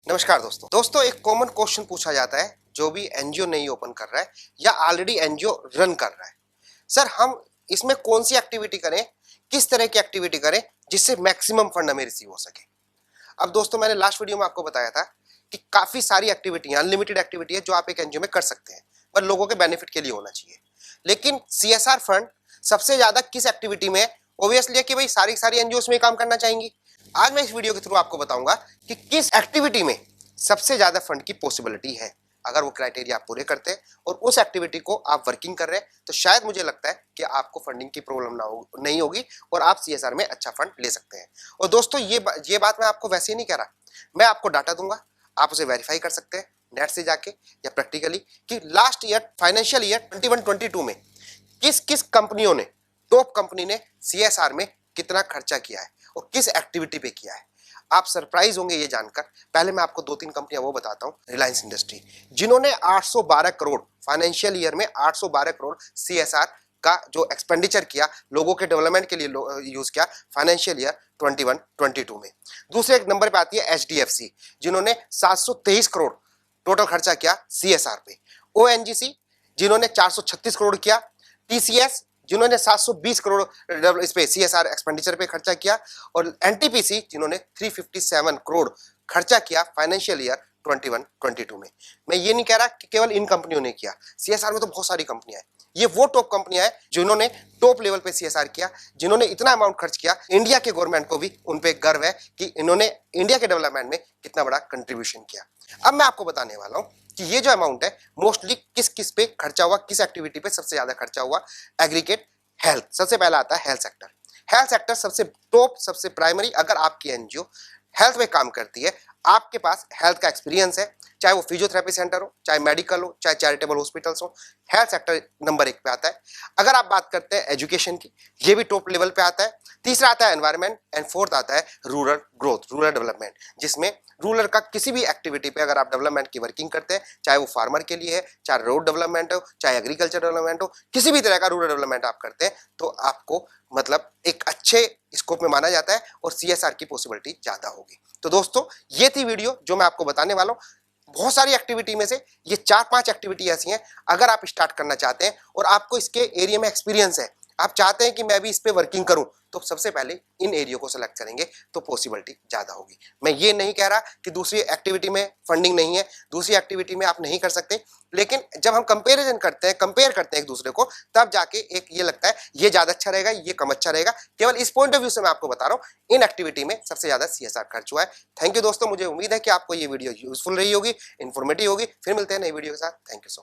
नमस्कार दोस्तों एक कॉमन क्वेश्चन पूछा जाता है जो भी एनजीओ नहीं ओपन कर रहा है या ऑलरेडी एनजीओ रन कर रहा है। सर हम इसमें कौन सी एक्टिविटी करें, किस तरह की एक्टिविटी करें जिससे मैक्सिमम फंड हमें रिसीव हो सके। अब दोस्तों मैंने लास्ट वीडियो में आपको बताया था कि काफी सारी एक्टिविटी अनलिमिटेड एक्टिविटी है जो आप एक एनजीओ में कर सकते हैं, पर लोगों के बेनिफिट के लिए होना चाहिए। लेकिन सीएसआर फंड सबसे ज्यादा किस एक्टिविटी में, ऑब्वियसली है कि भाई सारी एनजीओ में काम करना चाहेंगी। आज मैं इस वीडियो के थ्रू आपको बताऊंगा कि किस एक्टिविटी में सबसे ज्यादा फंड की पॉसिबिलिटी है। अगर वो क्राइटेरिया आप पूरे करते हैं और उस एक्टिविटी को आप वर्किंग कर रहे हैं तो शायद मुझे लगता है कि आपको फंडिंग की प्रॉब्लम नहीं होगी और आप सीएसआर में अच्छा फंड ले सकते हैं। और दोस्तों ये बात मैं आपको वैसे ही नहीं कह रहा, मैं आपको डाटा दूंगा, आप उसे वेरीफाई कर सकते हैं नेट से जाके या प्रैक्टिकली कि लास्ट ईयर फाइनेंशियल ईयर 21-22 में किस किस कंपनियों ने, टॉप कंपनी ने सीएसआर में कितना खर्चा किया है और किस एक्टिविटी पे किया है। आप सरप्राइज होंगे ये जानकर। पहले मैं आपको 2-3 कंपनियां वो बताता हूं। रिलायंस इंडस्ट्री जिन्होंने 812 करोड़ फाइनेंशियल ईयर में 812 करोड़ सीएसआर का जो एक्सपेंडिचर किया, लोगों के डेवलपमेंट के लिए यूज किया फाइनेंशियल ईयर 21-22 में। दूसरे एक नंबर पे आती है एचडीएफसी जिन्होंने 723 करोड़ टोटल खर्चा किया सीएसआर पे। ओएनजीसी जिन्होंने 436 करोड़ किया। टीसीएस जिन्होंने 720 करोड़ इस पे सीएसआर एक्सपेंडिचर पे खर्चा किया और एनटीपीसी जिन्होंने 357 करोड़ खर्चा किया फाइनेंशियल ईयर 21-22 में। मैं ये नहीं कह रहा कि केवल इन कंपनियों ने किया, सीएसआर में तो बहुत सारी कंपनियां हैं। ये वो टॉप कंपनियां हैं जिन्होंने टॉप लेवल पे सीएसआर किया, जिन्होंने इतना अमाउंट खर्च किया। इंडिया के गवर्नमेंट को भी उन पे गर्व है कि इन्होंने इंडिया के डेवलपमेंट में कितना बड़ा कंट्रीब्यूशन किया। अब मैं आपको बताने वाला हूं कि ये जो अमाउंट है मोस्टली किस किस पे खर्चा हुआ, किस एक्टिविटी पे सबसे ज्यादा खर्चा हुआ। एग्रीगेट हेल्थ सबसे पहला आता है हेल्थ सेक्टर। हेल्थ सेक्टर सबसे टॉप, सबसे प्राइमरी। अगर आपकी एनजीओ हेल्थ में काम करती है, आपके पास हेल्थ का एक्सपीरियंस है, चाहे वो फिजियोथेरेपी सेंटर हो, चाहे मेडिकल हो, चाहे चैरिटेबल हॉस्पिटल्स हो, हेल्थ सेक्टर नंबर 1 पे आता है। अगर आप बात करते हैं एजुकेशन की, ये भी टॉप लेवल पे आता है। तीसरा आता है एनवायरमेंट एंड फोर्थ आता है रूरल ग्रोथ, रूरल डेवलपमेंट, जिसमें रूरल का किसी भी एक्टिविटी पे अगर आप डेवलपमेंट की वर्किंग करते हैं, चाहे वो फार्मर के लिए है, चाहे रोड डेवलपमेंट हो, चाहे एग्रीकल्चर डेवलपमेंट हो, किसी भी तरह का रूरल डेवलपमेंट आप करते हैं तो आपको मतलब एक अच्छे स्कोप में माना जाता है और सीएसआर की पॉसिबिलिटी ज्यादा होगी। तो दोस्तों ये थी वीडियो जो मैं आपको बताने वाला हूं। बहुत सारी एक्टिविटी में से ये 4-5 एक्टिविटी ऐसी हैं, अगर आप स्टार्ट करना चाहते हैं और आपको इसके एरिया में एक्सपीरियंस है, आप चाहते हैं कि मैं भी इस पे वर्किंग करूं, तो सबसे पहले इन एरिया को सेलेक्ट करेंगे तो पॉसिबिलिटी ज्यादा होगी। मैं ये नहीं कह रहा कि दूसरी एक्टिविटी में फंडिंग नहीं है, दूसरी एक्टिविटी में आप नहीं कर सकते, लेकिन जब हम कंपेयर करते हैं एक दूसरे को, तब जाके एक ये लगता है ये ज्यादा अच्छा रहेगा, ये कम अच्छा रहेगा। केवल इस पॉइंट ऑफ व्यू से मैं आपको बता रहा हूं इन एक्टिविटी में सबसे ज्यादा सीएसआर खर्च हुआ है। थैंक यू दोस्तों, मुझे उम्मीद है कि आपको ये वीडियो यूजफुल रही होगी, इन्फॉर्मेटिव होगी। फिर मिलते हैं नई वीडियो के साथ। Thank you so much.